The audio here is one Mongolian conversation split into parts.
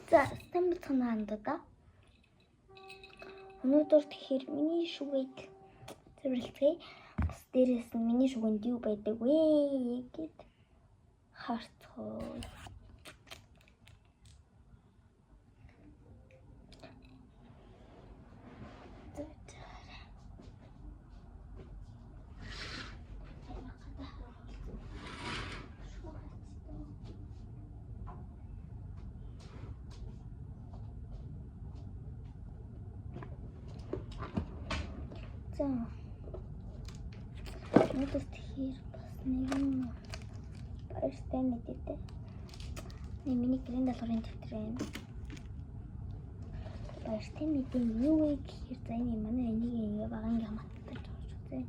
За, сайн бацхан хандаа. Өнөөдөр тэгэхээр миний шүгээг зөвлөцгий. Бас дээрээс нь миний шүгэнд юу байдаг вэ гэд харцгаа. За. Өнөөдөр тэгэхээр бас нэгэн баяртай мэдээтэй. Миний гэрийн даалгаврын дэвтэр байна. Баяртай мэдээ нь юу вэ гэхээр за энэ манай энийг багангийн хамгаалалтад орж үзье.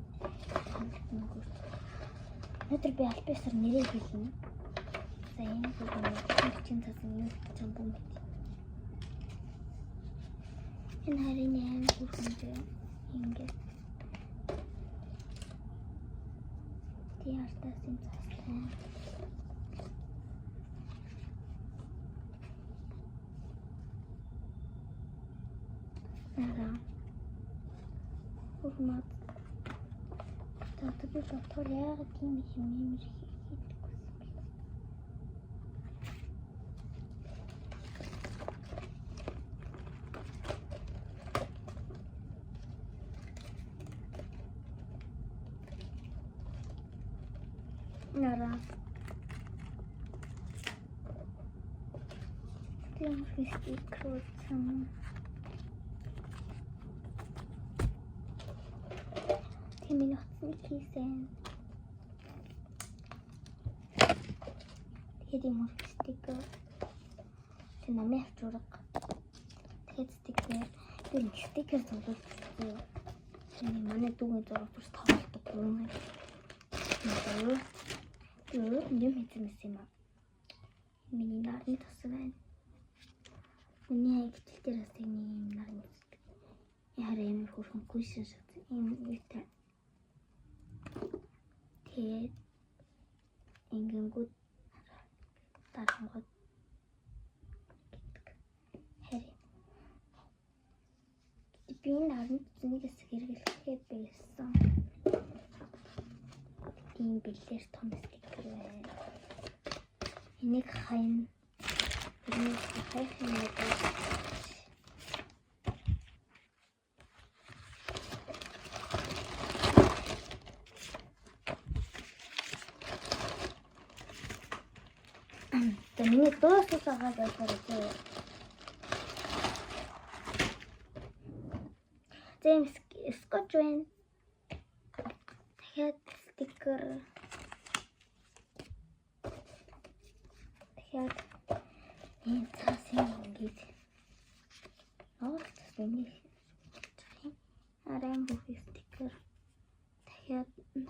Өнөөдөр би альбисаар нэрээ хэлнэ. За энэ бүгд чинь цаасан юу гэж юм бэ? Энэ харин яа гүрхэнтэй ингээд Артасын цаасан. Хурмат. Татдаг дотор яг тийм юм хийх хэрэггүй. Нара. Тийм фистик крутсан. Тэмээ утсан хийсэн. Тэгээд юм стикер. Тэ намайг авчурга. Тэгээд стикер. Тэр стикер зурвал энэ манай дүүгийн зураг тус тоглолтог юм. Юу юм хийсэн юм аа. Миний нарны тас байна. Миний хэвтэл дээр бас нэг нарны тас. Яарэ юм хөрхөн гүйсэн шат юм үүтэй. Тэгээд ингэнгүүд дарангууд хэри. Би нарны цэнийг хэрэглэхээ байсан. Тийм бэлээр том стикер байна. Энийг хайн. Энийг хайхын мэдээ. Миний доосоо сагаад байлаа. Джеймс скотч байна. Тэгэхээр стикер. Тэгэхээр энэ цаасан ингээд оолцсон арам бүх стикер. Тэгэхээр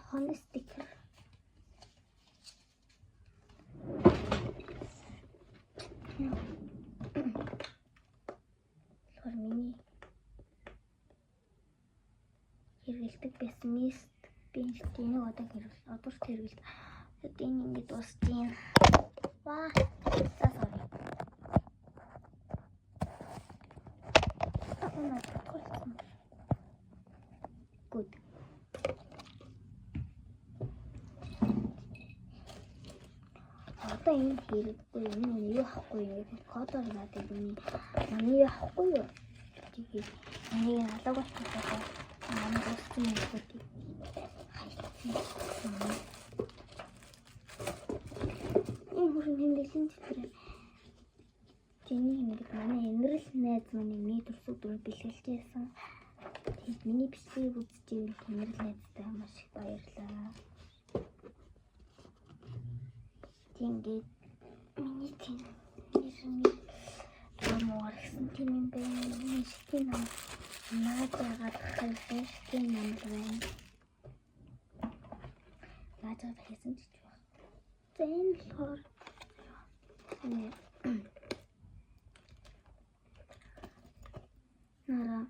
хон стикер. Миний хэрэгэлдэг байсан мист бинжтийн одоо хэрэгэл одоо ч хэрэгэлдэг. Тэгээд энэ ингэж дуусчихин. Ваа. Good. Одоо энэ хэрэггүй юм юу авахгүй юу? Кодоор надад энэ юу авахгүй юу? Тэгээд энийг алга болчихлоо. Манай дууссан юм уу? Энэ хүрэн хэмнэлийн тэтэр. Тэний ингээд манай энэрл найз маань миний төрсөөр бэлгэлж яасан. Тэгээд миний бичлэгийг үзэж ивэл энэрл найзтай маш их баярлаа. Ингээд миний тийм ямар гэсэн тийм юм бэ? Миний шин наагаад хайсан шин юм байна. Наагаад хайсан ч байна. Зэн болохоор нара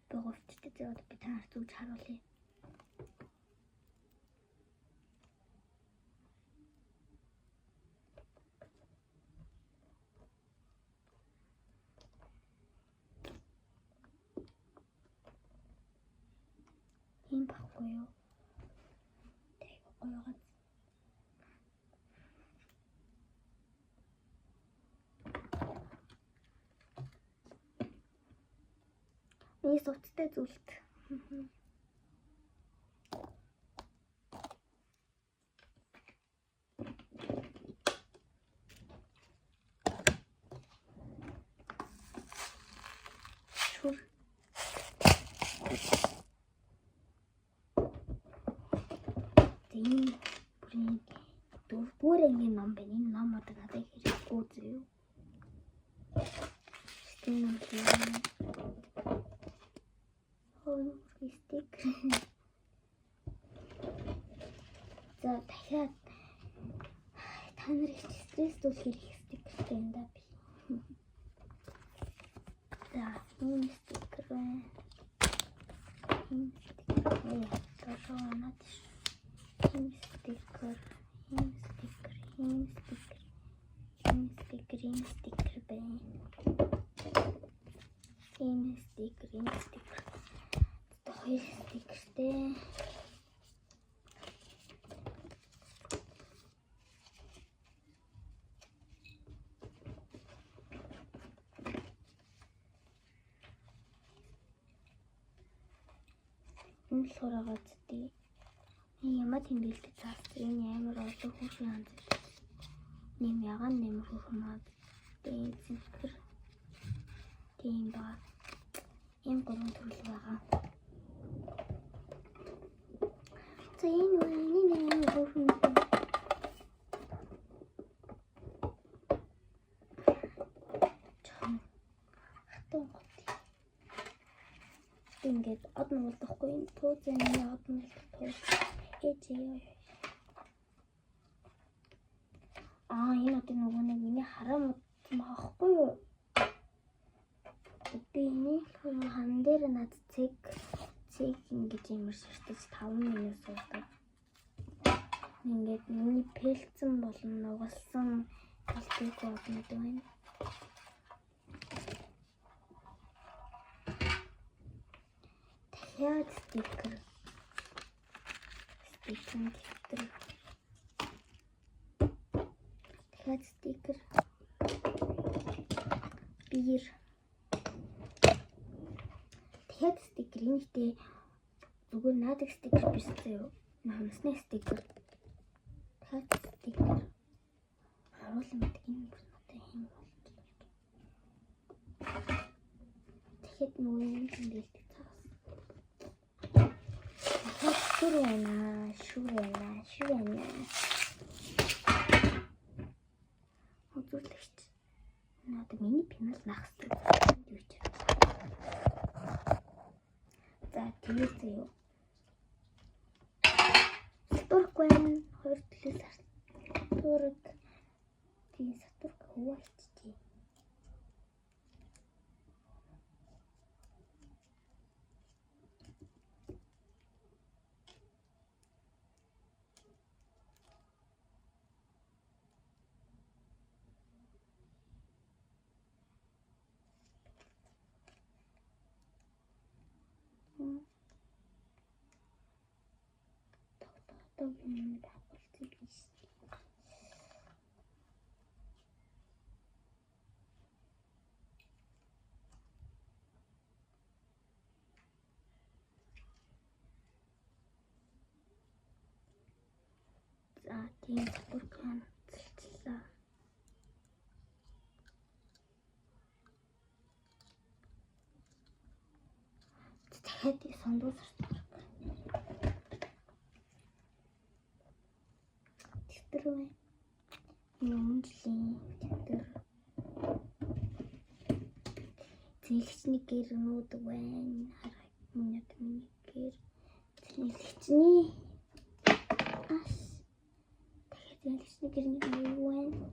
богофттэй зөөд би танаар зүг харуулъя. ийм баггүй юу? Тэг гоёгоо. Миний сувцтай зүйлт. Шүр. Тийм бүр энгийн ном байна. Энэ ном одоо надад хэрэггүй зөө. Тийм юм. Стик. За дахиад та нарыг стресс дүүлэх стикертэй юм да би. За энэ стикер байна. Энэ стикер. Тошонат. Энэ стикер. Энэ стикер. Энэ стикер. Энэ стикер. Энэ стикер байна. Энэ стикер. Энэ стикер. Хоёр стикертэй. Энэ луураагаа зүтээ. Ямаа тэмдэглэж цаас энэ амар олон хүүхэн ханц. Нэм ягаан нэмэр хүүхэн тийм зинхэр. Тийм ба. Ийм гурван төрөл байгаа. За энэ хүүхэн. Ингээд од нуулдахгүй энэ тууцны од нуулдах тууц ээжээ. Энэ одоо нөгөө нэг миний хараа модсон байхгүй юу? Би энийг хан дээр над цэг ингэж юмэр ширтэж 5 минут суудаг. Ингээд миний пэлцэн болон нугалсан хэлбэг боднод байна. Дахиад стикер. Стикер. Дахиад стикер. Бир. Дахиад стикер. Энэтэй зүгээр наадаг стикер биш зөө. Хамсны стикер. Дахиад стикер. Харуулсан байдаг энэ бүр надад хэм болж байна. Дахиад нөгөө юм тэмдэглэдэг. Шүр байна. Үзүүлэгч. Надад миний пинал нахсдаг. Юу ч. За тэгээд юу? Сатурк байна. 2 төлөс сатурк. Тийм сатурк хуваачтээ. Юм байхгүй биш. За тийм бүрхэн цэлцлээ. Дахиад сондуус тэтэр юм тэтэр зэлгчний гэрнүүд байна. Хараад миний гэр зэлгчний ас дахиад зэлгчний гэрний юу байна?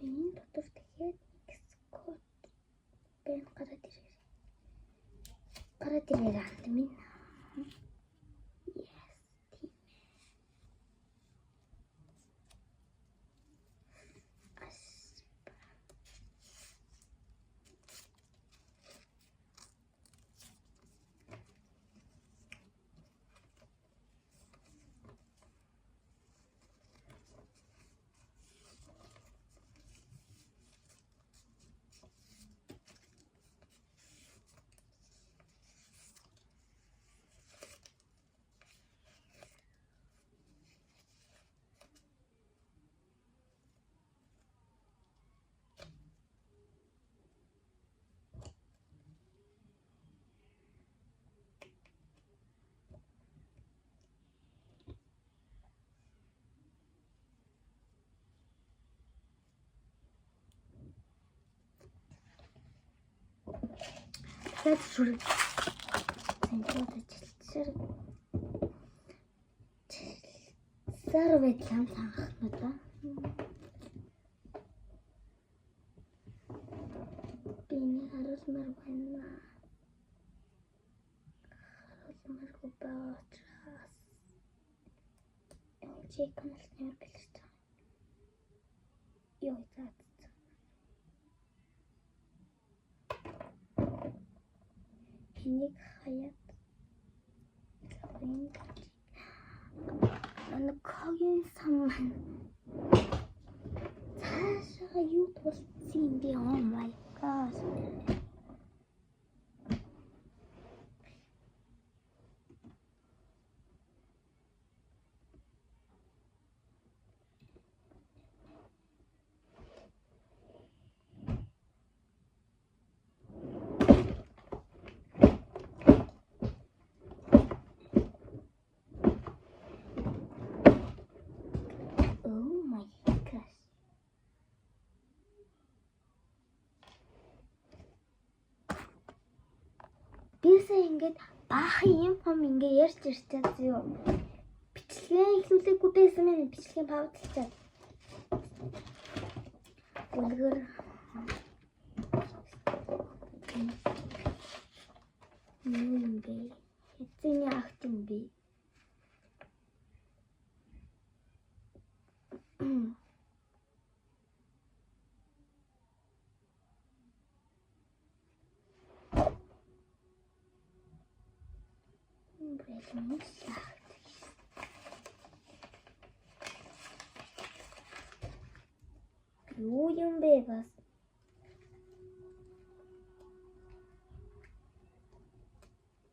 Энэ дотор дахиад код бэн гараад ирээ. Ханд минь. дахиад шүрэг. Зэнтүүд ажилчаар. Сар байдлаа хангах нь да. Биний харуулмаар байна. Харуулмааргүй баачаас. Чек каналт нэр бэлж байгаа. Йоо заа. Энийг хаяад. Когийн сан. Цаашаа юу тулцсан юм бэ? Oh my god. Бисаа ингээд баахан юм фом ингээ ярьж ирчээд юу. Бичлэгээ ихлүүлээгүй байсан мэн бичлэгийн паузлчаад. Үлгэр юм бэ? Эцэний акт юм бэ? Юу юм бэ бас?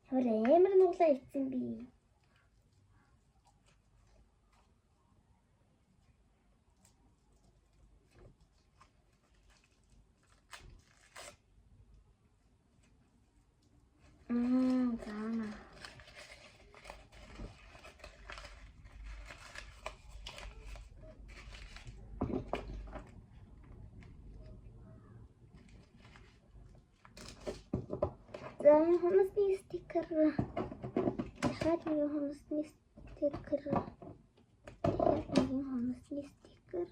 Хөөе ямар нуглаа ицсэн би. Заана. Заан хомсны стикер. Дахиад нэг хомсны стикер. Хомсны стикер.